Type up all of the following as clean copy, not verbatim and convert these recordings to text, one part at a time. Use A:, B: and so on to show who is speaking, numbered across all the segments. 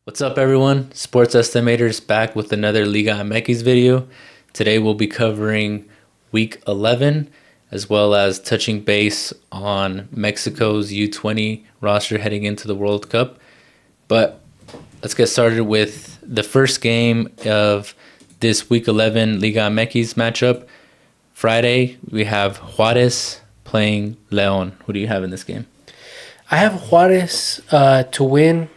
A: What's up, everyone? Sports Estimators back with another Liga MX video. Today we'll be covering Week 11 as well as touching base on Mexico's U-20 roster heading into the World Cup. But let's get started with the first game of this Week 11 Liga MX matchup. Friday, we have Juarez playing León. Who do you have in this game?
B: I have Juarez to win.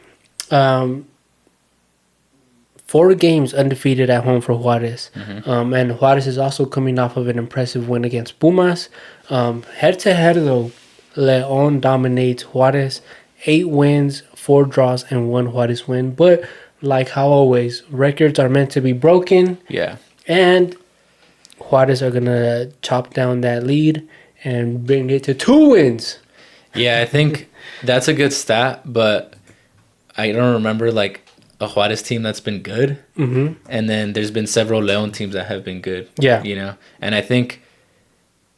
B: 4 games undefeated at home for Juarez. And Juarez is also coming off of an impressive win against Pumas. Head-to-head, though, León dominates Juarez. 8 wins, 4 draws, and 1 Juarez win. But like how always, records are meant to be broken.
A: Yeah.
B: And Juarez are going to chop down that lead and bring it to 2 wins.
A: Yeah, I think that's a good stat, but I don't remember like a Juarez team that's been good.
B: Mm-hmm.
A: And then there's been several León teams that have been good.
B: Yeah.
A: You know, and I think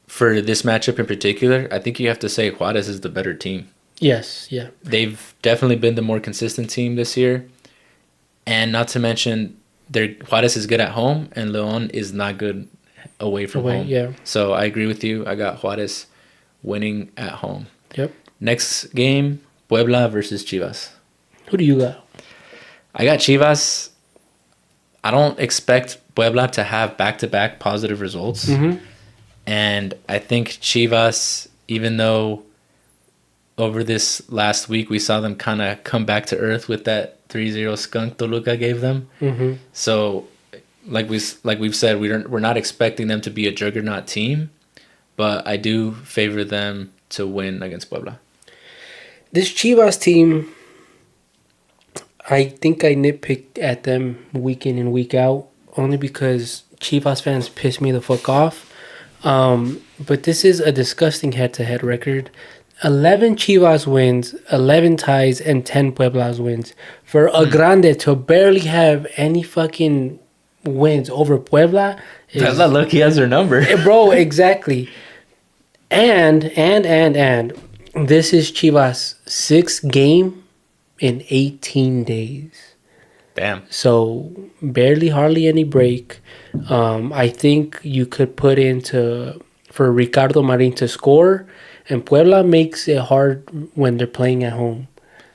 A: for this matchup in particular, I think you have to say Juarez is the better team.
B: Yes, yeah.
A: They've definitely been the more consistent team this year. And not to mention, Juarez is good at home and León is not good away from home.
B: Yeah.
A: So I agree with you. I got Juarez winning at home.
B: Yep.
A: Next game, Puebla versus Chivas.
B: Who do you got?
A: I got Chivas. I don't expect Puebla to have back-to-back positive results.
B: Mm-hmm.
A: And I think Chivas, even though over this last week we saw them kind of come back to earth with that 3-0 skunk Toluca gave them.
B: Mm-hmm.
A: So like we've said, we're not expecting them to be a juggernaut team, but I do favor them to win against Puebla.
B: This Chivas team, I think I nitpicked at them week in and week out only because Chivas fans piss me the fuck off. But this is a disgusting head-to-head record. 11 Chivas wins, 11 ties, and 10 Pueblas wins. For a Grande to barely have any fucking wins over Puebla.
A: Puebla, look, he has their number.
B: Bro, exactly. And this is Chivas' 6th game in 18 days.
A: Damn.
B: So hardly any break. I think you could put for Ricardo Marin to score, and Puebla makes it hard when they're playing at home.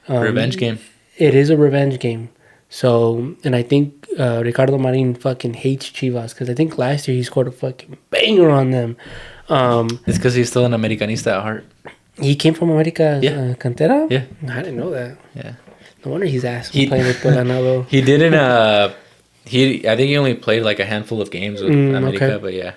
A: Revenge game.
B: It is a revenge game. So, and I think Ricardo Marin fucking hates Chivas because I think last year he scored a fucking banger on them.
A: It's because he's still an Americanista at heart.
B: He came from America's Cantera?
A: Yeah.
B: I didn't know that.
A: Yeah.
B: No wonder he's ass playing with Puebla now, though.
A: He didn't. I think he only played like a handful of games with America, okay. But yeah.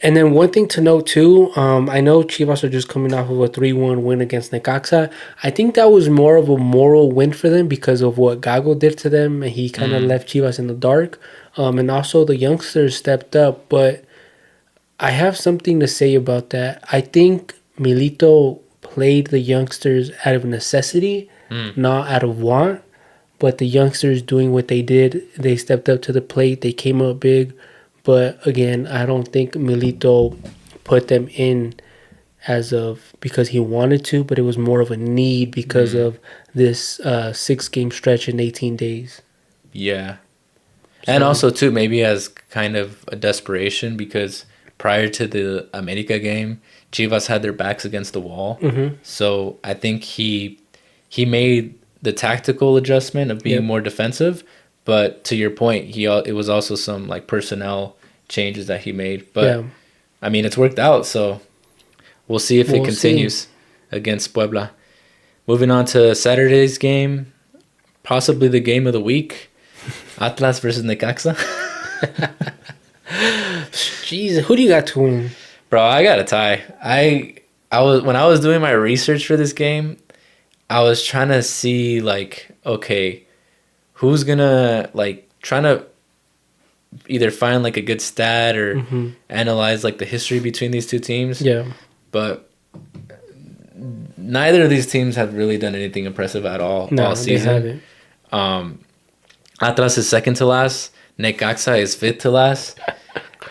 B: And then one thing to note too, I know Chivas are just coming off of a 3-1 win against Necaxa. I think that was more of a moral win for them because of what Gago did to them, and he kind of left Chivas in the dark. And also the youngsters stepped up, but I have something to say about that. I think Milito played the youngsters out of necessity, not out of want. But the youngsters doing what they did, they stepped up to the plate. They came up big. But again, I don't think Milito put them in because he wanted to, but it was more of a need because of this 6-game stretch in 18 days.
A: Yeah. So, and also, too, maybe as kind of a desperation because prior to the America game, Chivas had their backs against the wall. Mm-hmm. So I think he made the tactical adjustment of being more defensive. But to your point, it was also some like personnel changes that he made. But I mean, it's worked out. So we'll see if it continues against Puebla. Moving on to Saturday's game, possibly the game of the week, Atlas versus Necaxa.
B: Jesus, who do you got to win?
A: Bro, I got a tie. When I was doing my research for this game, I was trying to see like, okay, who's gonna like trying to either find like a good stat or analyze like the history between these two teams.
B: Yeah.
A: But neither of these teams have really done anything impressive at all all season.
B: They haven't.
A: Atlas is second to last. Necaxa is fifth to last.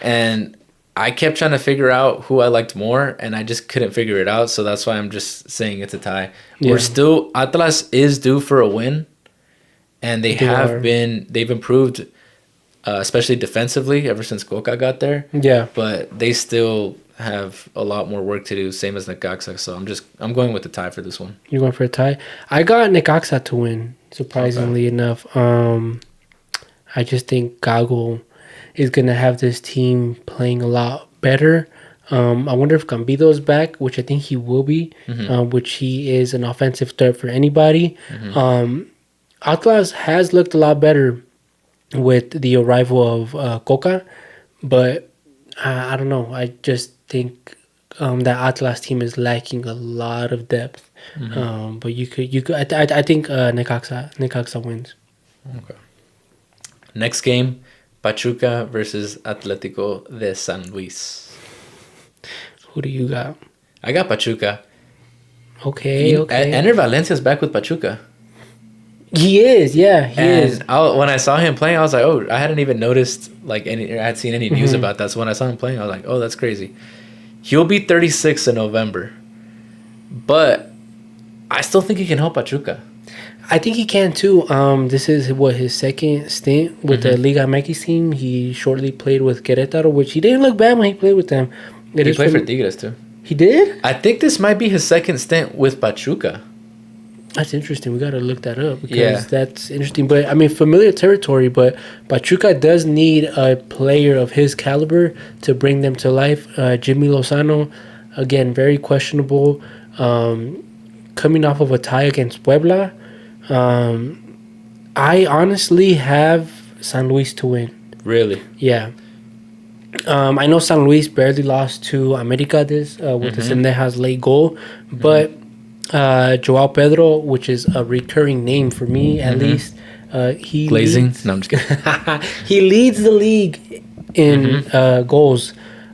A: And I kept trying to figure out who I liked more, and I just couldn't figure it out. So that's why I'm just saying it's a tie. Yeah. Atlas is due for a win, and they've improved, especially defensively ever since Coca got there.
B: Yeah.
A: But they still have a lot more work to do, same as Necaxa. So I'm going with the tie for this one.
B: You're going for a tie? I got Necaxa to win, surprisingly enough. I just think Gago is going to have this team playing a lot better. I wonder if Cambido's back, which I think he will be, which he is an offensive threat for anybody. Atlas has looked a lot better with the arrival of Coca, but I don't know. I just think that Atlas team is lacking a lot of depth. But you could. I think Necaxa wins.
A: Okay. Next game, Pachuca versus Atlético de San Luis.
B: Who do you got?
A: I got Pachuca.
B: Okay.
A: Ender Valencia's back with Pachuca.
B: He is, yeah, he is.
A: When I saw him playing, I was like, oh, I hadn't even noticed I had seen any news about that. So when I saw him playing, I was like, oh, that's crazy. He'll be 36 in November, but I still think he can help Pachuca.
B: I think he can too. This is his second stint with the Liga MX team. He shortly played with Querétaro, which he didn't look bad when he played with them.
A: He played for Tigres too.
B: He did?
A: I think this might be his second stint with Pachuca.
B: That's interesting. We got to look that up because that's interesting. But I mean, familiar territory. But Pachuca does need a player of his caliber to bring them to life. Jimmy Lozano, again, very questionable. Coming off of a tie against Puebla. I honestly have San Luis to win.
A: Really?
B: Yeah. I know San Luis barely lost to America with the Sendejas late goal, but Joao Pedro, which is a recurring name for me at least, he
A: Glazing? No, I'm just kidding.
B: he leads the league in goals.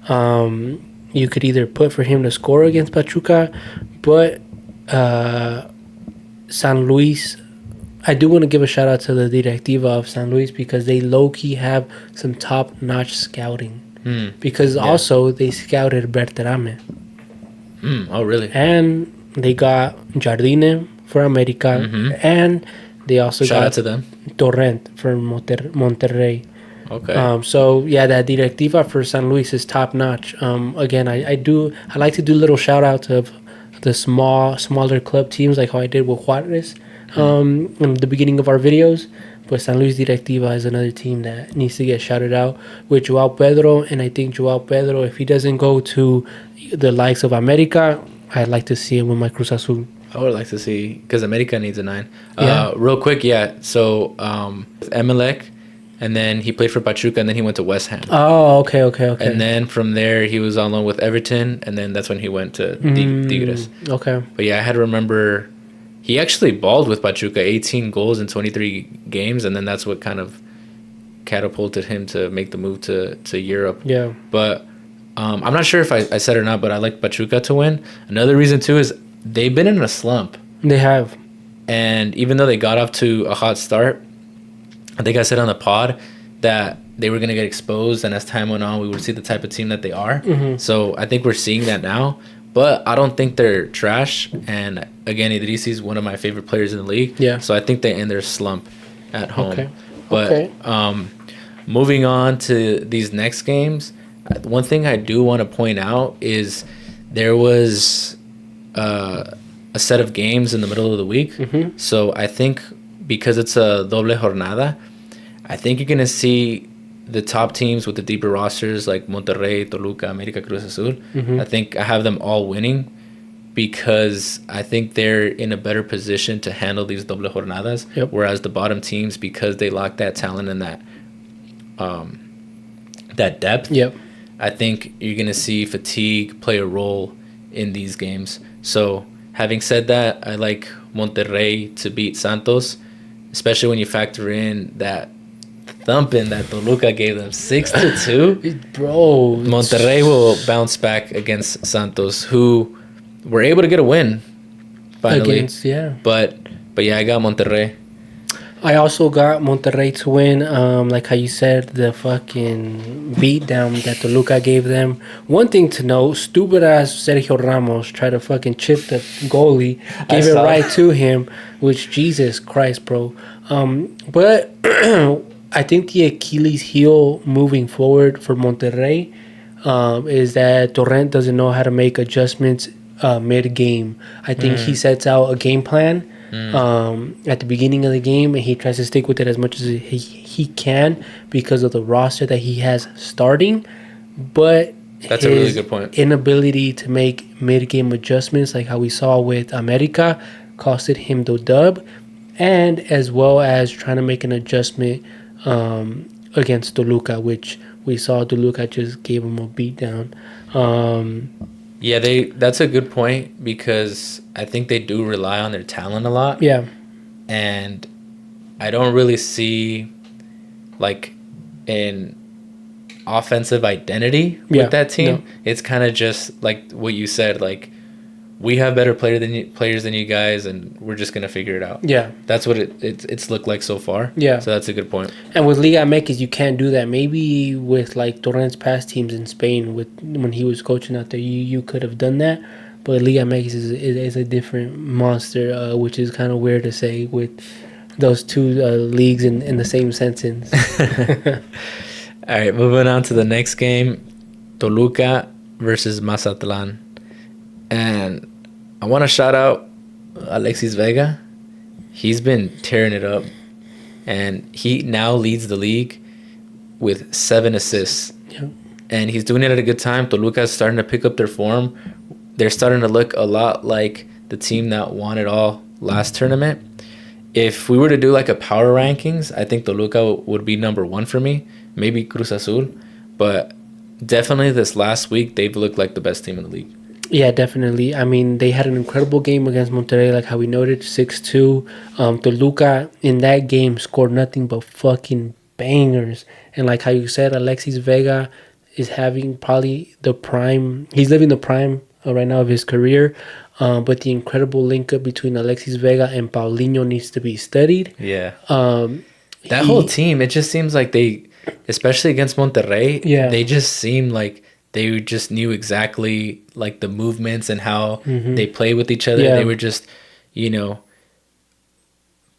B: You could either put for him to score against Pachuca, but San Luis, I do want to give a shout out to the Directiva of San Luis because they low-key have some top-notch scouting. Because also they scouted Berterame.
A: Oh, really?
B: And they got Jardine for America. And they also
A: shout
B: got
A: out to them.
B: Torrent for Monterrey.
A: Okay.
B: So yeah, that Directiva for San Luis is top-notch. Again, I like to do little shout-outs of the smaller club teams like how I did with Juarez in the beginning of our videos. But San Luis Directiva is another team that needs to get shouted out with Joao Pedro. And I think Joao Pedro, if he doesn't go to the likes of America, I'd like to see him with my Cruz Azul.
A: I would like to see, because America needs a 9. Real quick, so Emelec, and then he played for Pachuca, and then he went to West Ham.
B: Oh, okay.
A: And then from there, he was on loan with Everton, and then that's when he went to Tigres.
B: Okay.
A: But yeah, I had to remember... He actually balled with Pachuca, 18 goals in 23 games, and then that's what kind of catapulted him to make the move to Europe.
B: Yeah.
A: But I'm not sure if I said it or not, but I like Pachuca to win. Another reason, too, is they've been in a slump.
B: They have.
A: And even though they got off to a hot start, I think I said on the pod that they were going to get exposed, and as time went on, we would see the type of team that they are. So I think we're seeing that now. But I don't think they're trash. And again, Idrisi's one of my favorite players in the league.
B: Yeah.
A: So I think they end their slump at home.
B: Okay.
A: But moving on to these next games, one thing I do want to point out is there was a set of games in the middle of the week. So I think because it's a doble jornada, I think you're going to see the top teams with the deeper rosters like Monterrey, Toluca, América, Cruz Azul. I think I have them all winning because I think they're in a better position to handle these doble jornadas. Whereas the bottom teams, because they lack that talent and that depth, I think you're going to see fatigue play a role in these games. So having said that, I like Monterrey to beat Santos, especially when you factor in that thumping that Toluca gave them 6-2.
B: Bro,
A: Monterrey will bounce back against Santos, who were able to get a win finally. But yeah, I got Monterrey.
B: I also got Monterrey to win. Like how you said, the fucking beatdown that Toluca gave them. One thing to note, stupid ass Sergio Ramos tried to fucking chip the goalie, gave it right to him, which Jesus Christ, bro. But I think the Achilles heel moving forward for Monterrey is that Torrent doesn't know how to make adjustments mid-game. I think he sets out a game plan at the beginning of the game, and he tries to stick with it as much as he can because of the roster that he has starting. But
A: that's a really good point.
B: Inability to make mid-game adjustments, like how we saw with America, costed him the dub, and as well as trying to make an adjustment against Toluca, which we saw Toluca just gave him a beatdown.
A: Yeah, that's a good point because I think they do rely on their talent a lot.
B: Yeah.
A: And I don't really see like an offensive identity with that team. No. It's kind of just like what you said, like we have better players than you guys, and we're just gonna figure it out.
B: Yeah,
A: that's what it's looked like so far.
B: Yeah,
A: so that's a good point.
B: And with Liga MX, you can't do that. Maybe with like Torrent's past teams in Spain, with when he was coaching out there, you could have done that. But Liga MX is a different monster, which is kind of weird to say with those two leagues in the same sentence.
A: All right, moving on to the next game, Toluca versus Mazatlan. And I want to shout out Alexis Vega. He's been tearing it up. And he now leads the league with 7 assists. Yeah. And he's doing it at a good time. Toluca is starting to pick up their form. They're starting to look a lot like the team that won it all last tournament. If we were to do like a power rankings, I think Toluca would be number 1 for me. Maybe Cruz Azul. But definitely this last week, they've looked like the best team in the league.
B: Yeah, definitely. I mean, they had an incredible game against Monterrey, like how we noted, 6-2. Toluca in that game scored nothing but fucking bangers. And like how you said, Alexis Vega is having probably the prime. He's living the prime right now of his career. But the incredible link up between Alexis Vega and Paulinho needs to be studied.
A: Yeah. That whole team, it just seems like they, especially against Monterrey, they just seem like they just knew exactly like the movements and how they play with each other. Yeah. They were just,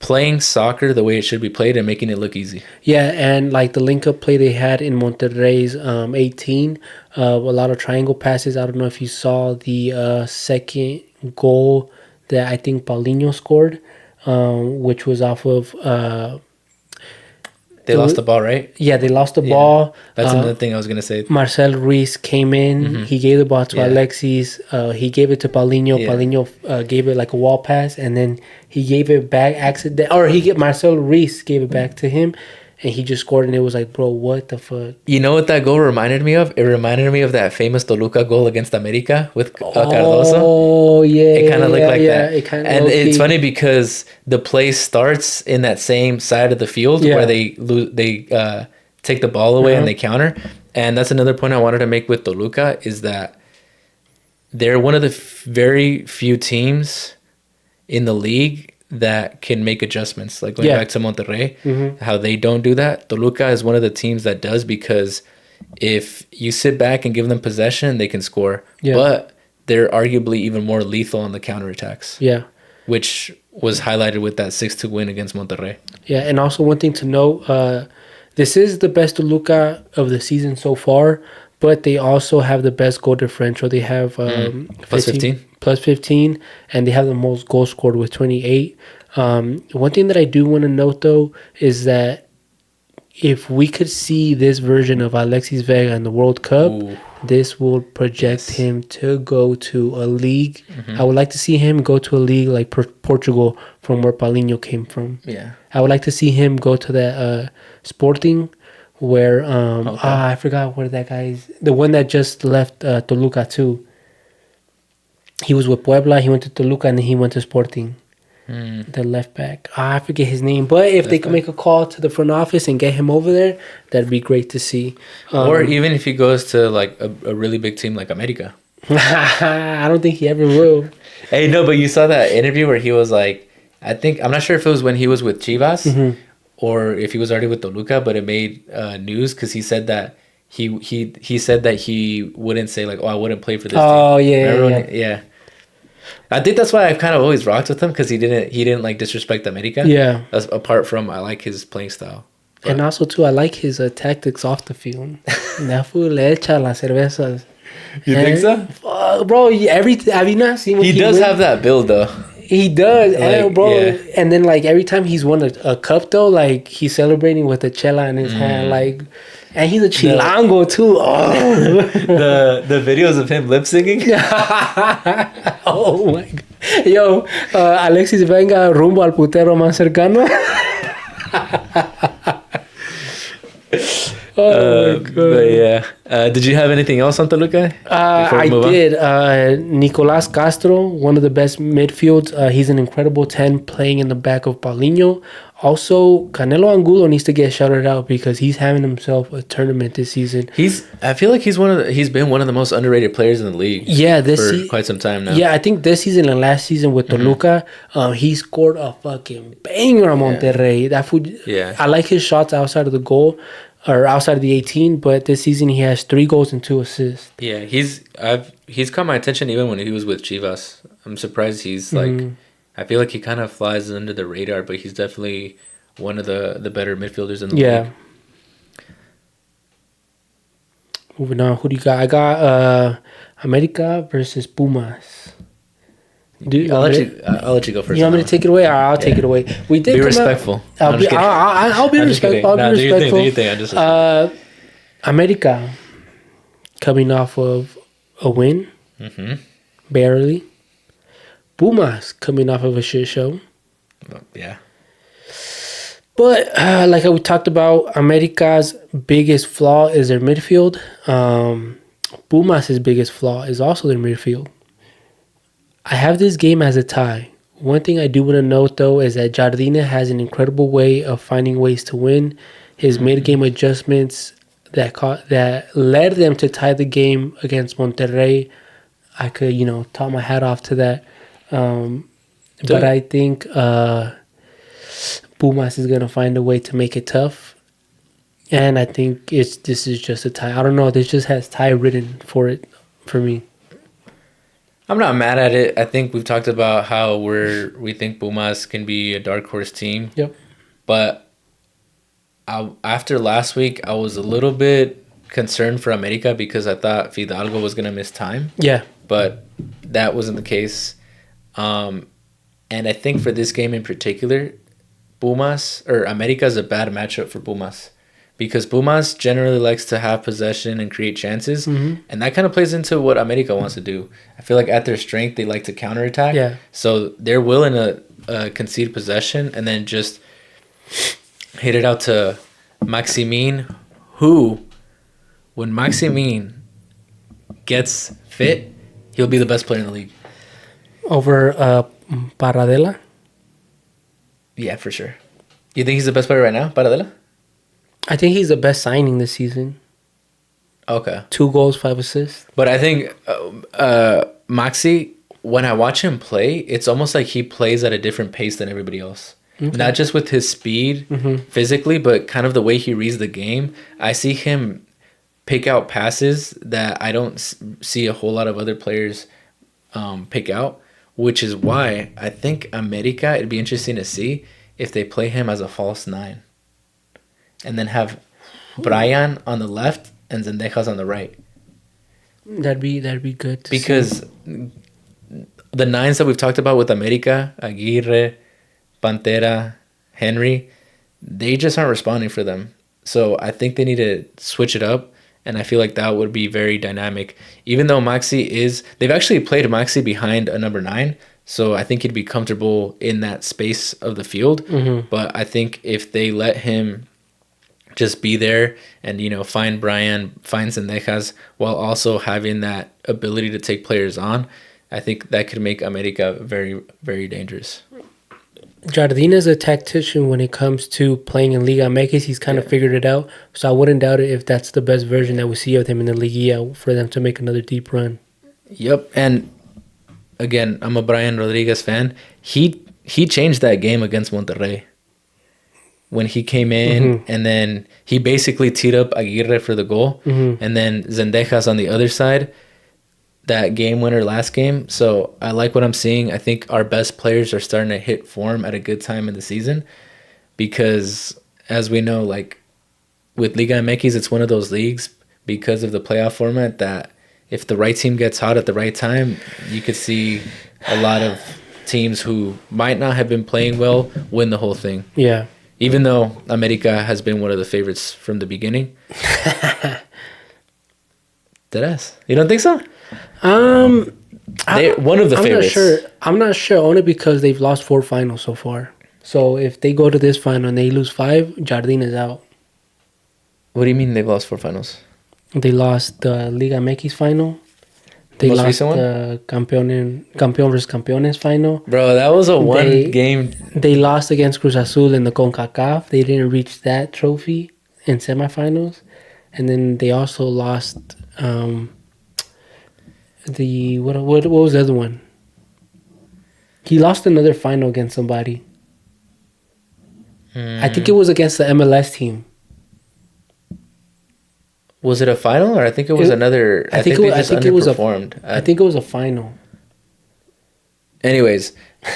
A: playing soccer the way it should be played and making it look easy.
B: Yeah, and like the link-up play they had in Monterrey's 18, a lot of triangle passes. I don't know if you saw the second goal that I think Paulinho scored, which was off of...
A: They lost the ball, right?
B: Yeah, they lost the ball.
A: That's another thing I was going to say.
B: Marcel Ruiz came in. He gave the ball to Alexis. He gave it to Paulinho. Yeah. Paulinho gave it like a wall pass, and then he gave it back Marcel Ruiz gave it back to him, and he just scored, and it was like, bro, what the fuck?
A: You know what that goal reminded me of? It reminded me of that famous Toluca goal against America with Cardoso.
B: Oh, yeah.
A: It kind of looked like that. And it's funny because the play starts in that same side of the field where they take the ball away and they counter. And that's another point I wanted to make with Toluca is that they're one of the very few teams in the league that can make adjustments, like going back to Monterrey, how they don't do that. Toluca is one of the teams that does, because if you sit back and give them possession, they can score. Yeah. But they're arguably even more lethal on the counterattacks.
B: Yeah.
A: Which was highlighted with that 6-2 win against Monterrey.
B: Yeah, and also one thing to note, this is the best Toluca of the season so far, but they also have the best goal differential. They have
A: plus 15.
B: Plus 15, and they have the most goals scored with 28. One thing that I do want to note, though, is that if we could see this version of Alexis Vega in the World Cup, this will project him to go to a league. I would like to see him go to a league like Portugal, from where Paulinho came from.
A: Yeah,
B: I would like to see him go to that Sporting, where I forgot where that guy is. The one that just left Toluca too. He was with Puebla, he went to Toluca, and then he went to Sporting. The left back. I forget his name. But if they could make a call to the front office and get him over there, that'd be great to see.
A: Or even if he goes to like a really big team like America.
B: I don't think he ever will.
A: Hey, no, but you saw that interview where he was like, I'm not sure if it was when he was with Chivas or if he was already with Toluca, but it made news because he said that he said that he wouldn't say like, oh, I wouldn't play for this team.
B: Oh, yeah.
A: Yeah. I think that's why I've kind of always rocked with him because he didn't like disrespect America.
B: Yeah.
A: That's apart from I like his playing style. But.
B: And also too, I like his tactics off the field. That fool le echa las cervezas.
A: You think so?
B: Bro, have you not seen what
A: he does have that build though.
B: He does,
A: like,
B: and bro,
A: yeah.
B: And then like every time he's won a cup though, like he's celebrating with a chela in his hand, like, and he's a chilango too. Oh.
A: the videos of him lip singing.
B: Oh my god, yo, Alexis Venga rumbo al putero más cercano. Oh my god.
A: But yeah, did you have anything else on Toluca?
B: I did. Nicolas Castro, one of the best midfields. He's an incredible 10 playing in the back of Paulinho. Also, Canelo Angulo needs to get shouted out because he's having himself a tournament this season.
A: I feel like he's been one of the most underrated players in the league.
B: Yeah,
A: for quite some time now.
B: Yeah, I think this season and last season with Toluca, he scored a fucking banger on Monterrey. That food.
A: Yeah,
B: I like his shots outside of the goal. Or outside of the 18, but this season he has 3 goals and 2 assists.
A: Yeah, he's caught my attention even when he was with Chivas. I'm surprised he's like, I feel like he kind of flies under the radar, but he's definitely one of the better midfielders in the league.
B: Moving on, who do you got? I got America versus Pumas.
A: I'll let you go first.
B: You want me to take it away? I'll take it away. We did
A: be respectful.
B: I'll be respectful. I'll be respectful.
A: Do you think?
B: America coming off of a win, barely. Pumas coming off of a shit show.
A: Yeah.
B: But like we talked about, America's biggest flaw is their midfield. Pumas' biggest flaw is also their midfield. I have this game as a tie. One thing I do want to note, though, is that Jardine has an incredible way of finding ways to win. His mid-game adjustments that led them to tie the game against Monterrey, I could, top my hat off to that. But I think Pumas is going to find a way to make it tough. And I think this is just a tie. I don't know. This just has tie written for it for me.
A: I'm not mad at it. I think we've talked about how we think Pumas can be a dark horse team.
B: Yep.
A: But after last week, I was a little bit concerned for America because I thought Fidalgo was going to miss time.
B: Yeah.
A: But that wasn't the case. And I think for this game in particular, America is a bad matchup for Pumas. Because Pumas generally likes to have possession and create chances. And that kind of plays into what America wants to do. I feel like at their strength, they like to counterattack.
B: Yeah.
A: So they're willing to concede possession and then just hit it out to Maximin, who, when Maximin gets fit, he'll be the best player in the league.
B: Over Paradela?
A: Yeah, for sure. You think he's the best player right now, Paradela?
B: I think he's the best signing this season.
A: Okay.
B: 2 goals, 5 assists.
A: But I think Maxi, when I watch him play, it's almost like he plays at a different pace than everybody else. Okay. Not just with his speed physically, but kind of the way he reads the game. I see him pick out passes that I don't see a whole lot of other players pick out, which is why I think America, it'd be interesting to see if they play him as a false 9. And then have Brian on the left and Zendejas on the right.
B: That'd be good.
A: Because the 9s that we've talked about with America, Aguirre, Pantera, Henry, they just aren't responding for them. So I think they need to switch it up. And I feel like that would be very dynamic. Even though they've actually played Maxi behind a number 9. So I think he'd be comfortable in that space of the field. But I think if they let him just be there and, find Brian, find Zendejas, while also having that ability to take players on, I think that could make America very, very dangerous.
B: Jardine is a tactician when it comes to playing in Liga MX. He's kind of figured it out. So I wouldn't doubt it if that's the best version that we see of him in the Liga for them to make another deep run.
A: Yep. And again, I'm a Brian Rodriguez fan. He changed that game against Monterrey. When he came in and then he basically teed up Aguirre for the goal and then Zendejas on the other side. that game winner last game. So I like what I'm seeing. I think our best players are starting to hit form at a good time in the season because, as we know, like with Liga MX, it's one of those leagues because of the playoff format that if the right team gets hot at the right time, you could see a lot of teams who might not have been playing well win the whole thing.
B: Yeah.
A: Even though America has been one of the favorites from the beginning. Deadass. You don't think so? They're one of the favorites.
B: I'm not sure only because they've lost 4 finals so far. So if they go to this final and they lose 5, Jardín is out.
A: What do you mean they've lost 4 finals?
B: They lost the Liga MX final. They
A: Most
B: lost
A: recent one?
B: the Campeón versus Campeones final.
A: Bro, that was a one game.
B: They lost against Cruz Azul in the CONCACAF. They didn't reach that trophy in semifinals. And then they also lost the what was the other one? He lost another final against somebody. I think it was against the MLS team.
A: Was it a final or I think it was another?
B: I think it was a final.
A: Anyways,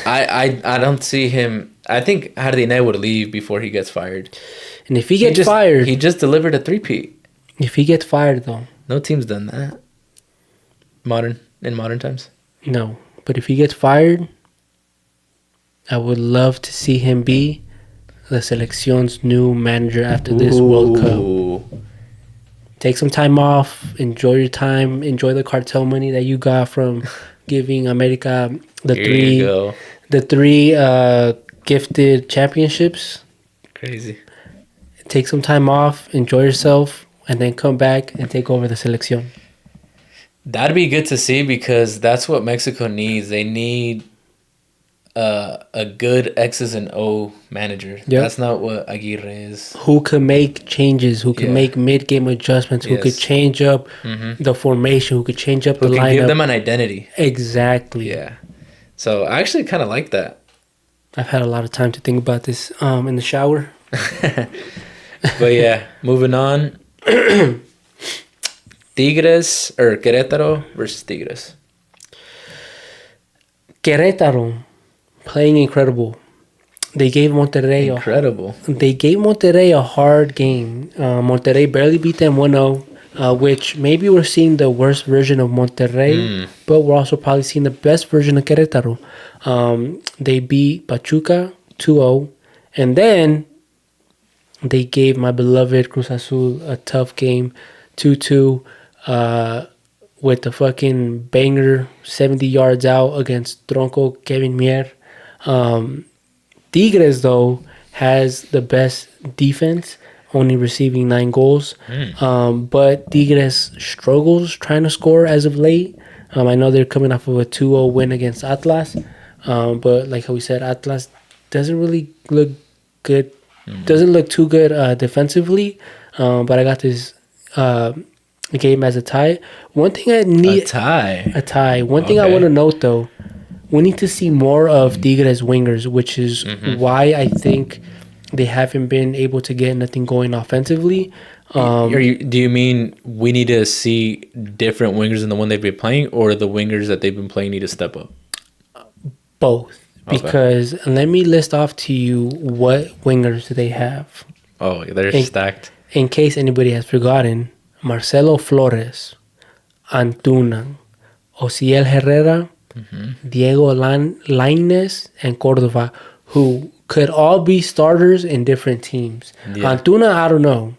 A: I don't see him. I think Jardine would leave before he gets fired.
B: And if he gets fired,
A: he just delivered a 3-peat.
B: If he gets fired, though,
A: no team's done that. In modern times.
B: No, but if he gets fired, I would love to see him be the seleccion's new manager after this World Cup. Take some time off, enjoy your time, enjoy the cartel money that you got from giving America the three gifted championships.
A: Crazy.
B: Take some time off, enjoy yourself, and then come back and take over the selección.
A: That'd be good to see because that's what Mexico needs. They need a good X's and O manager. Yep. That's not what Aguirre is.
B: Who can make changes, who can make mid-game adjustments, who could change up the formation, who could change up the lineup. Who can
A: give them an identity.
B: Exactly.
A: Yeah. So I actually kind of like that.
B: I've had a lot of time to think about this in the shower.
A: But yeah, moving on. Tigres or Querétaro versus Tigres.
B: Querétaro playing incredible. They gave Monterrey a hard game. Monterrey barely beat them 1-0, which maybe we're seeing the worst version of Monterrey, but we're also probably seeing the best version of Querétaro. They beat Pachuca 2-0, and then they gave my beloved Cruz Azul a tough game, 2-2, with the fucking banger 70 yards out against Tronco Kevin Mier. Tigres, though, has the best defense, only receiving 9 goals. But Tigres struggles trying to score as of late. I know they're coming off of a 2-0 win against Atlas. But like how we said, Atlas doesn't really look good. Doesn't look too good defensively. But I got this game as a tie. One thing I need... A tie. One thing I want to note, though, we need to see more of Tigres wingers, which is why I think they haven't been able to get nothing going offensively.
A: Do you mean we need to see different wingers than the one they've been playing, or the wingers that they've been playing need to step up?
B: Both. Because let me list off to you what wingers they have.
A: Oh, they're stacked.
B: In case anybody has forgotten, Marcelo Flores, Antuna, Osiel Herrera, Diego Lainez, and Cordova, who could all be starters in different teams. Yeah. Antuna, I don't know,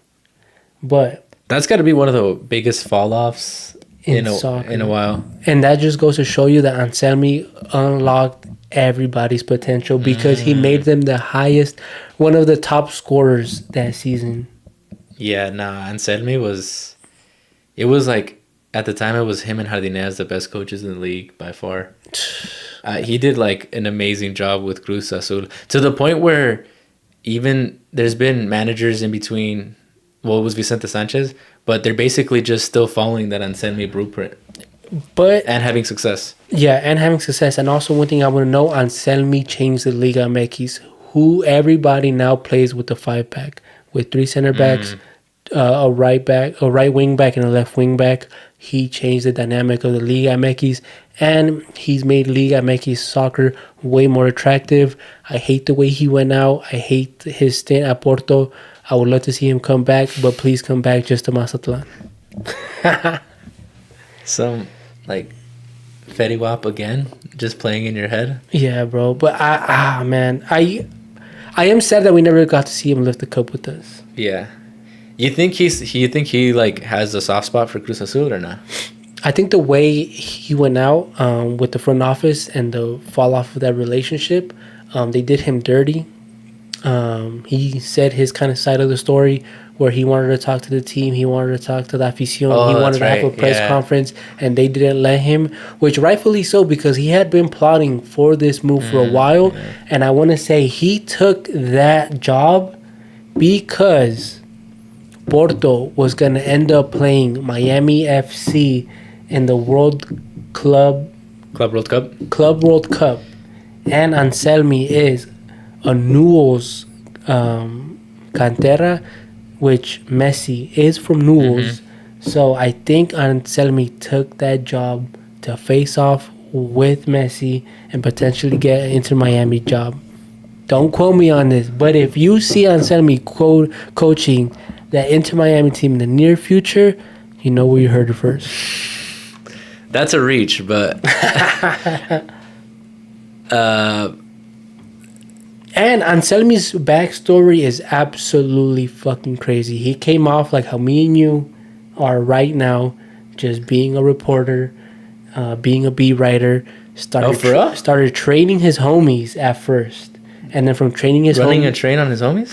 B: but
A: that's got to be one of the biggest fall-offs in a while.
B: And that just goes to show you that Anselmi unlocked everybody's potential because he made them the highest, one of the top scorers that season.
A: Yeah, Anselmi was... It was like... At the time, it was him and Jardinez, the best coaches in the league by far. He did like an amazing job with Cruz Azul to the point where even there's been managers in between. Well, it was Vicente Sanchez, but they're basically just still following that Anselmi blueprint. And having success.
B: Yeah, and having success. And also one thing I want to know, Anselmi changed the Liga MX. Who everybody now plays with the 5-pack with 3 center backs, a right wing back, and a left wing back. He changed the dynamic of the Liga MX, and he's made Liga MX soccer way more attractive. I hate the way he went out. I hate his stint at Porto. I would love to see him come back, but please come back just to Mazatlan.
A: Some like Fetty Wap again, just playing in your head.
B: Yeah, bro. But man, I am sad that we never got to see him lift the cup with us.
A: Yeah. You think he like has a soft spot for Cruz Azul or not?
B: I think the way he went out with the front office and the fall off of that relationship, they did him dirty. He said his kind of side of the story where he wanted to talk to the team, he wanted to talk to the afición, he wanted to have a press conference, and they didn't let him, which rightfully so, because he had been plotting for this move for a while. Yeah. And I want to say he took that job because Porto was going to end up playing Miami FC in the Club World Cup. And Anselmi is a Newell's cantera, which Messi is from Newell's. So I think Anselmi took that job to face off with Messi and potentially get an Inter Miami job. Don't quote me on this, but if you see Anselmi coaching that Inter Miami team in the near future, you know where you heard it first.
A: That's a reach, but
B: and Anselmi's backstory is absolutely fucking crazy. He came off like how me and you are right now, just being a reporter, being a beat writer. Started training his homies at first. And then from training his
A: running a train on his homies?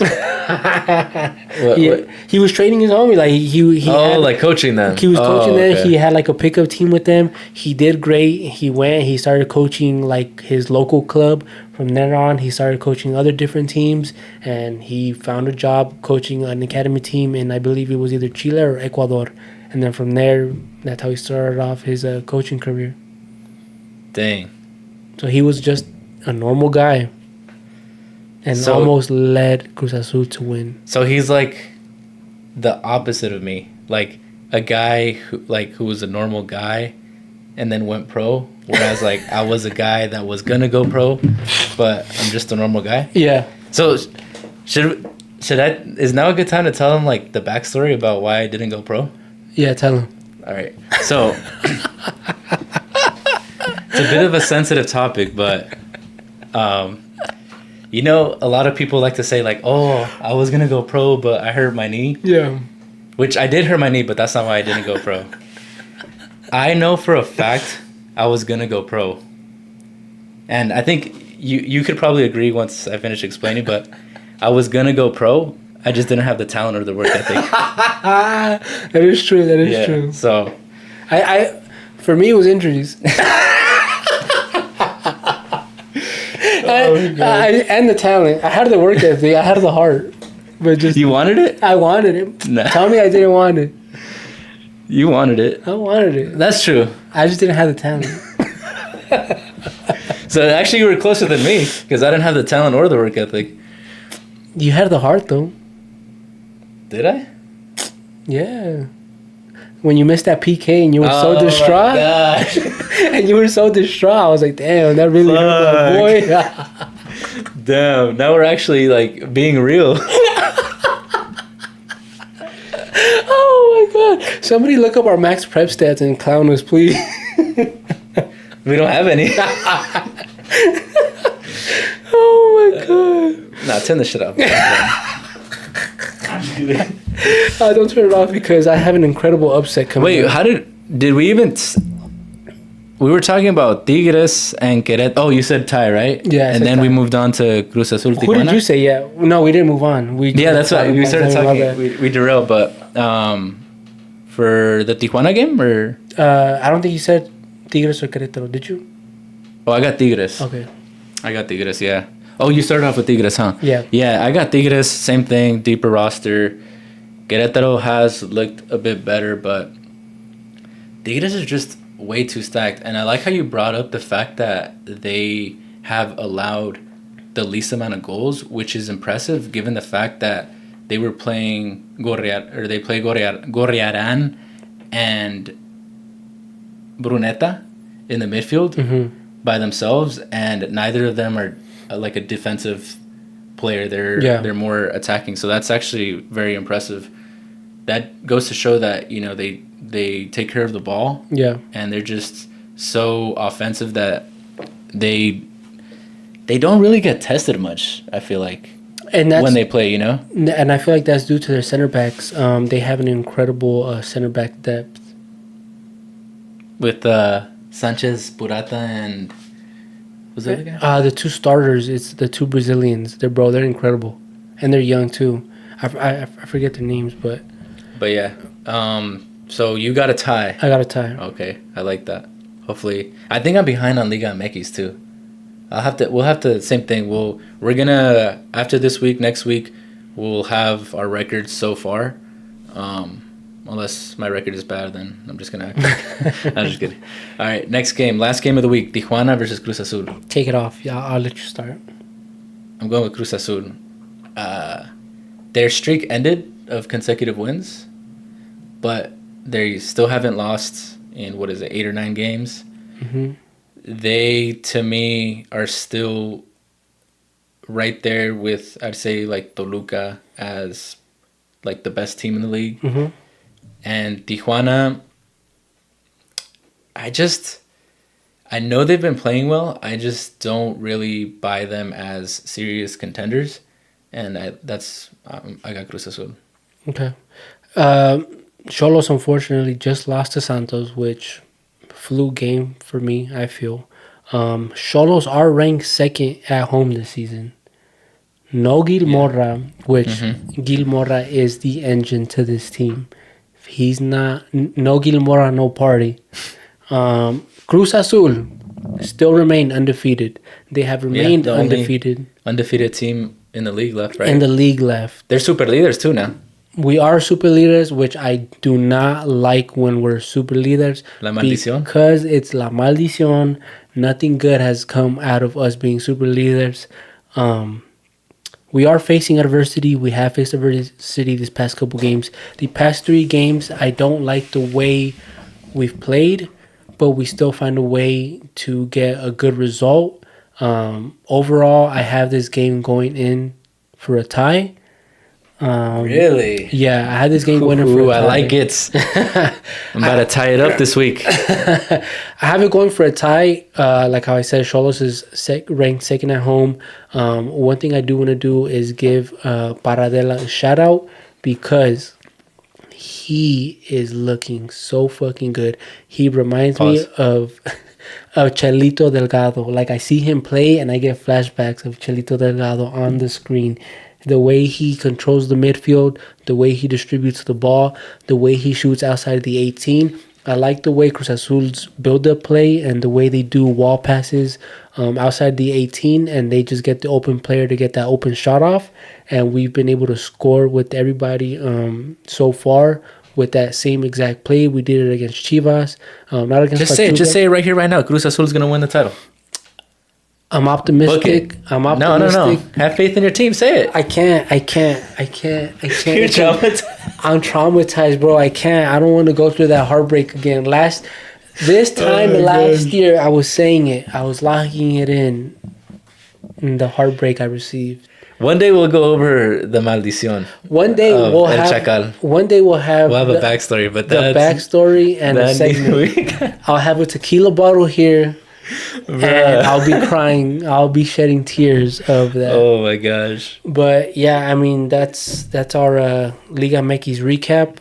B: He was training his homies. Like he had,
A: like coaching them.
B: He was coaching them. Okay. He had like a pickup team with them. He did great. He started coaching like his local club. From then on, he started coaching other different teams, and he found a job coaching an academy team in, I believe it was either Chile or Ecuador. And then from there, that's how he started off his coaching career.
A: Dang.
B: So he was just a normal guy. And almost led Cruz Azul to win.
A: So he's like the opposite of me. Like a guy who was a normal guy and then went pro. Whereas like I was a guy that was gonna go pro, but I'm just a normal guy.
B: Yeah.
A: So should I? Is now a good time to tell him like the backstory about why I didn't go pro?
B: Yeah, tell him.
A: All right. So it's a bit of a sensitive topic, but you know, a lot of people like to say like, "Oh, I was gonna go pro, but I hurt my knee."
B: Yeah.
A: Which I did hurt my knee, but that's not why I didn't go pro. I know for a fact I was gonna go pro, and I think you could probably agree once I finish explaining. But I was gonna go pro. I just didn't have the talent or the work ethic.
B: That is true. That is true.
A: So,
B: for me, it was injuries. And the talent. I had the work ethic. I had the heart. But just
A: you wanted it?
B: I wanted it.
A: Nah.
B: Tell me I didn't want it.
A: You wanted it.
B: I wanted it.
A: That's true.
B: I just didn't have the talent.
A: So actually you were closer than me because I didn't have the talent or the work ethic.
B: You had the heart though.
A: Did I?
B: Yeah. When you missed that PK and you were so distraught.
A: My gosh.
B: And you were so distraught. I was like, damn, that really hurt my boy.
A: Damn. Now we're actually like being real.
B: Oh my god. Somebody look up our max prep stats and clown us, please.
A: We don't have any.
B: Oh my god.
A: Nah, turn the shit off.
B: Don't turn it off because I have an incredible upset coming.
A: Wait, how did we even? We were talking about Tigres and Querétaro. Oh, you said tie, right?
B: Yeah.
A: And then we moved on to Cruz Azul.
B: Who did you say? Yeah. No, we didn't move on.
A: That's why we started talking. We derailed, but for the Tijuana game or
B: I don't think you said Tigres or Querétaro. Did you?
A: Oh, I got Tigres.
B: Okay.
A: I got Tigres. Yeah. Oh, you started off with Tigres, huh?
B: Yeah.
A: Yeah, I got Tigres. Same thing. Deeper roster. Querétaro has looked a bit better, but Tigres are just way too stacked. And I like how you brought up the fact that they have allowed the least amount of goals, which is impressive given the fact that they were playing they play Gorriaran and Bruneta in the midfield by themselves, and neither of them are like a defensive player. They're more attacking. So that's actually very impressive. That goes to show that they take care of the ball.
B: Yeah,
A: and they're just so offensive that they don't really get tested much. I feel like. And that's when they play,
B: And I feel like that's due to their center backs. They have an incredible center back depth.
A: With Sanchez, Purata, and who's the other guy?
B: The two starters, it's the two Brazilians. They're incredible, and they're young too. I forget their names, but
A: yeah. So you got a tie.
B: I got a tie.
A: Okay, I like that. Hopefully, I think I'm behind on Liga MX too. We'll have to same thing. We're gonna after this week, next week, we'll have our records so far. Unless my record is bad, then I'm just gonna act. I'm just kidding. All right, next game, last game of the week: Tijuana versus Cruz Azul.
B: Take it off. Yeah, I'll let you start.
A: I'm going with Cruz Azul. Their streak ended of consecutive wins, but they still haven't lost in 8 or 9 games.
B: Mm-hmm.
A: They, to me, are still right there with, I'd say, like Toluca as like the best team in the league.
B: Mm-hmm.
A: And Tijuana, I know they've been playing well. I just don't really buy them as serious contenders. And I got Cruz Azul.
B: Okay. Xolos, unfortunately, just lost to Santos, which fluke game for me, I feel. Xolos are ranked second at home this season. No Gil Morra, which Gil Morra is the engine to this team. If he's not, no Gil Morra, no party. Cruz Azul still remain undefeated. They have remained
A: the
B: undefeated.
A: Undefeated team in the league left, right?
B: In the league left.
A: They're super leaders too now.
B: We are super leaders, which I do not like when we're super leaders.
A: La maldición?
B: Because it's la maldición. Nothing good has come out of us being super leaders. We are facing adversity. We have faced adversity this past couple games. The past 3 games, I don't like the way we've played, but we still find a way to get a good result. Overall, I have this game going in for a tie.
A: Really?
B: Yeah, I had this game going in for a tie.
A: I like it. I'm about to tie it up this week.
B: I have it going for a tie. Like how I said, Xolos is ranked second at home. One thing I do want to do is give Paradela a shout out because he is looking so fucking good. He reminds me of Chelito Delgado. Like I see him play and I get flashbacks of Chelito Delgado on the screen. The way he controls the midfield, the way he distributes the ball, the way he shoots outside the 18. I like the way Cruz Azul's build-up play and the way they do wall passes outside the 18, and they just get the open player to get that open shot off. And we've been able to score with everybody so far with that same exact play. We did it against Chivas, not against
A: Pachuca. Just say it right here, right now. Cruz Azul is going to win the title.
B: I'm optimistic. No.
A: Have faith in your team. Say it.
B: I can't.
A: You're traumatized.
B: I'm traumatized, bro. I can't. I don't want to go through that heartbreak again. Last year, I was saying it. I was locking it in the heartbreak I received.
A: One day we'll go over the maldición.
B: One day we'll have
A: a backstory, but
B: the backstory and the segment. I'll have a tequila bottle here. And I'll be crying. I'll be shedding tears of that.
A: Oh my gosh!
B: But yeah, I mean that's our Liga MX recap.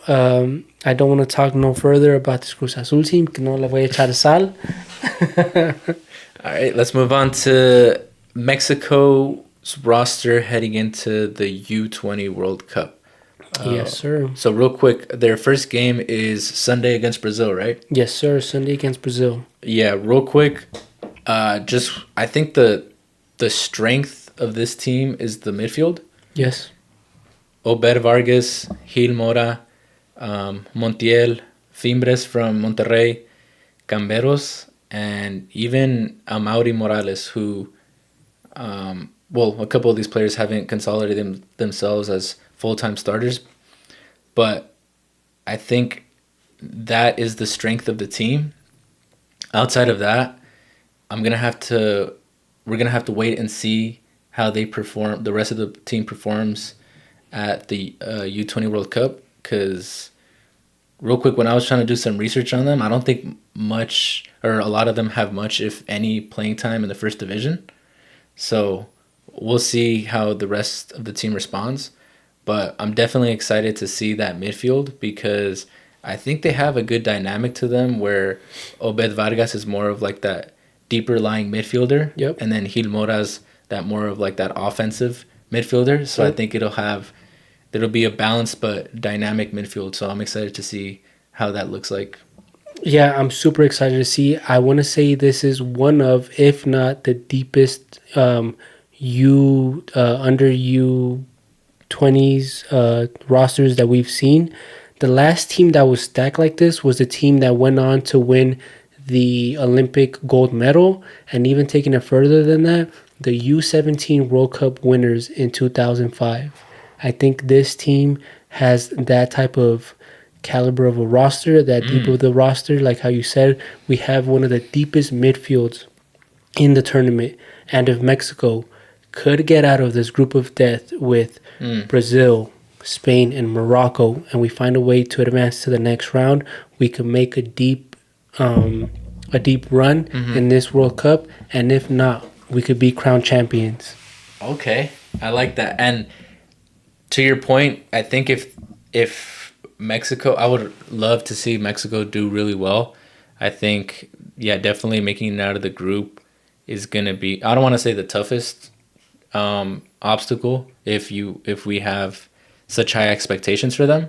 B: I don't want to talk no further about this Cruz Azul team. Que no le voy a echar sal.
A: All right, let's move on to Mexico's roster heading into the U-20 World Cup.
B: Yes, sir.
A: So real quick, their first game is Sunday against Brazil, right?
B: Yes, sir. Sunday against Brazil.
A: Yeah, real quick. I think the strength of this team is the midfield.
B: Yes.
A: Ober Vargas, Gil Mora, Montiel, Fimbres from Monterrey, Camberos, and even Amaury Morales, who well, a couple of these players haven't consolidated themselves as full-time starters, but I think that is the strength of the team. Outside of that, I'm gonna have to we're gonna have to wait and see how they perform. The rest of the team performs at the U-20 World Cup. Because real quick, when I was trying to do some research on them, I don't think much or a lot of them have much, if any, playing time in the first division. So we'll see how the rest of the team responds. But I'm definitely excited to see that midfield because I think they have a good dynamic to them where Obed Vargas is more of like that deeper lying midfielder.
B: Yep.
A: And then Gil Mora's that more of like that offensive midfielder. So I think it'll be a balanced but dynamic midfield. So I'm excited to see how that looks like.
B: Yeah, I'm super excited to see. I want to say this is one of, if not the deepest under U20s rosters that we've seen. The last team that was stacked like this was the team that went on to win the Olympic gold medal, and even taking it further than that, the U-17 World Cup winners in 2005. I think this team has that type of caliber of a roster, that deep of the roster. Like how you said, we have one of the deepest midfields in the tournament. And if Mexico could get out of this group of death with Brazil, Spain, and Morocco, and we find a way to advance to the next round, we could make a deep run in this World Cup. And if not, we could be crowned champions.
A: Okay, I like that. And to your point, I think if Mexico, I would love to see Mexico do really well. I think, yeah, definitely making it out of the group is gonna be, I don't want to say the toughest obstacle if we have such high expectations for them,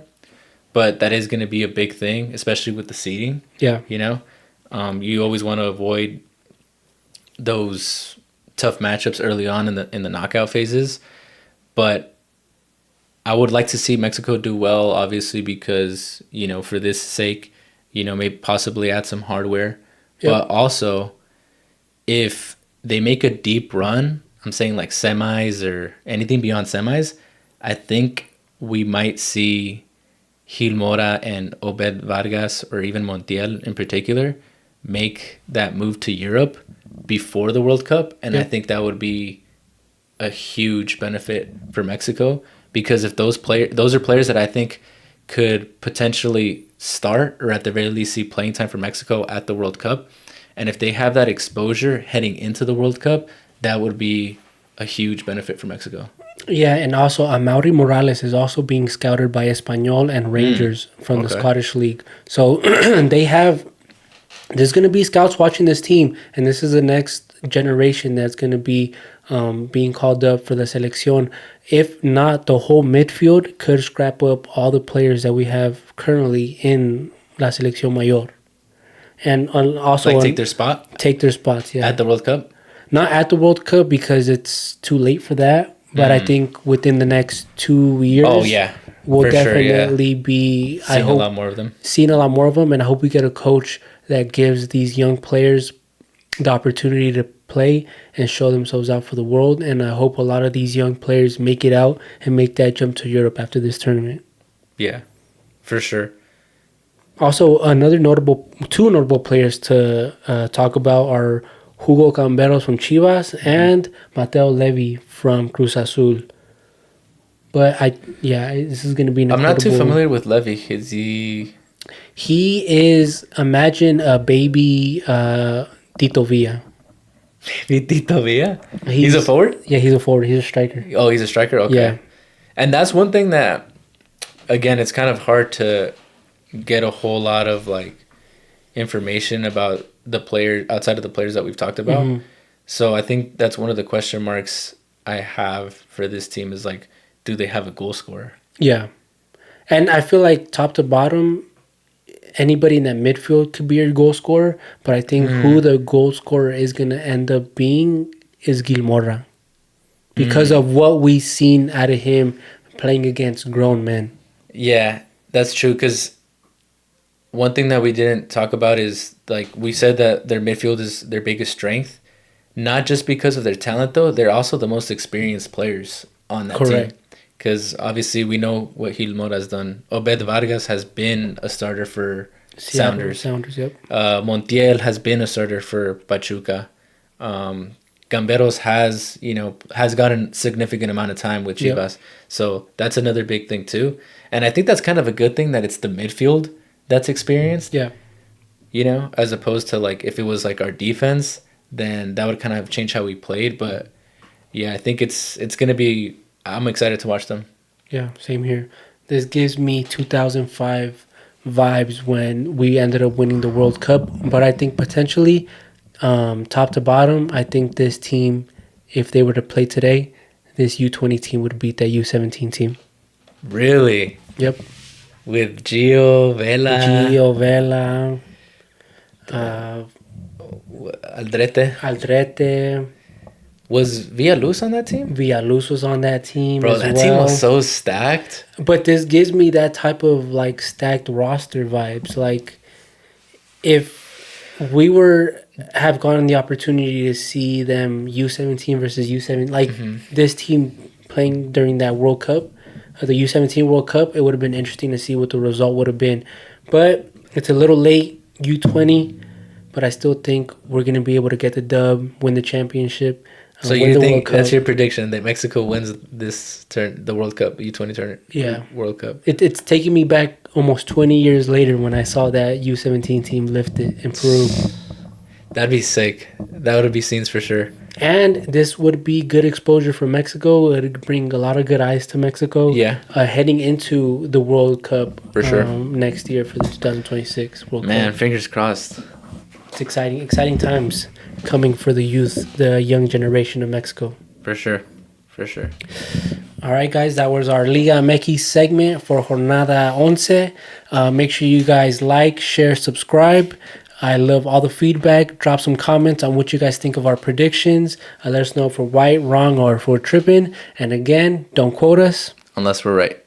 A: but that is gonna be a big thing, especially with the seeding.
B: Yeah.
A: You know, you always want to avoid those tough matchups early on in the knockout phases, but I would like to see Mexico do well, obviously, because, for this sake, maybe possibly add some hardware. Yep. But also, if they make a deep run, I'm saying like semis or anything beyond semis, I think we might see Gil Mora and Obed Vargas, or even Montiel in particular, make that move to Europe before the World Cup. And I think that would be a huge benefit for Mexico. Because if those are players that I think could potentially start, or at the very least see playing time for Mexico at the World Cup, and if they have that exposure heading into the World Cup, that would be a huge benefit for Mexico.
B: Yeah, and also Amaury Morales is also being scouted by Espanyol and Rangers from the Scottish League. So there's going to be scouts watching this team, and this is the next generation that's going to be being called up for the selección. If not, the whole midfield could scrap up all the players that we have currently in La Selección Mayor. And also...
A: take their spot?
B: Take their spots, yeah.
A: At the World Cup?
B: Not at the World Cup because it's too late for that. But I think within the next 2 years...
A: Oh, yeah.
B: We'll
A: for
B: definitely be...
A: Seeing a lot more of them.
B: Seeing a lot more of them. And I hope we get a coach that gives these young players the opportunity to play and show themselves out for the world. And I hope a lot of these young players make it out and make that jump to Europe after this tournament.
A: Yeah, for sure.
B: Also, two notable players to talk about are Hugo Camberos from Chivas and Mateo Levy from Cruz Azul. But this is going to be an
A: I'm not too familiar with Levy. Is he...
B: He is, imagine a baby Tito Villa.
A: Tito Villa? He's a forward?
B: Yeah, he's a forward. He's a striker.
A: Oh, he's a striker? Okay. Yeah. And that's one thing that, again, it's kind of hard to get a whole lot of information about the player outside of the players that we've talked about. Mm-hmm. So I think that's one of the question marks I have for this team is do they have a goal scorer?
B: Yeah. And I feel like top to bottom, anybody in that midfield could be your goal scorer, but I think who the goal scorer is going to end up being is Gil Mora because of what we've seen out of him playing against grown men.
A: Yeah, that's true, because one thing that we didn't talk about is, we said that their midfield is their biggest strength. Not just because of their talent, though. They're also the most experienced players on that
B: Correct.
A: team. Because obviously we know what Gil Mora has done. Obed Vargas has been a starter for Sounders.
B: Yep.
A: Montiel has been a starter for Pachuca. Gamberos has gotten significant amount of time with Chivas.
B: Yep.
A: So that's another big thing too. And I think that's kind of a good thing that it's the midfield that's experienced.
B: Yeah.
A: As opposed to like if it was like our defense, then that would kind of change how we played. But yeah, I think it's gonna be. I'm excited to watch them.
B: Yeah, same here. This gives me 2005 vibes when we ended up winning the World Cup. But I think potentially, top to bottom, I think this team, if they were to play today, this U-20 team would beat that U-17 team.
A: Really?
B: Yep.
A: With Gio
B: Vela, Aldrete.
A: Was Villaluz on that team?
B: Villaluz was on that team.
A: Bro,
B: as
A: that
B: well.
A: team was so stacked.
B: But this gives me that type of like stacked roster vibes. Like if we have gotten the opportunity to see them U17 versus U7, like this team playing during that World Cup, the U17 World Cup, it would have been interesting to see what the result would have been. But it's a little late, U20, but I still think we're going to be able to get the dub, win the championship.
A: So you think that's your prediction that Mexico wins the World Cup, U20 tournament?
B: Yeah.
A: World Cup.
B: It's taking me back almost 20 years later when I saw that U17 team lift it in Peru.
A: That'd be sick. That would be scenes for sure.
B: And this would be good exposure for Mexico. It would bring a lot of good eyes to Mexico.
A: Yeah.
B: Heading into the World Cup
A: for sure
B: next year for the 2026 World Cup.
A: Man, fingers crossed.
B: It's exciting times coming for the youth, the young generation of Mexico.
A: For sure.
B: All right, guys, that was our Liga MX segment for Jornada 11. Make sure you guys like, share, subscribe. I love all the feedback. Drop some comments on what you guys think of our predictions. Let us know if we're right, wrong, or if we're tripping. And again, don't quote us
A: unless we're right.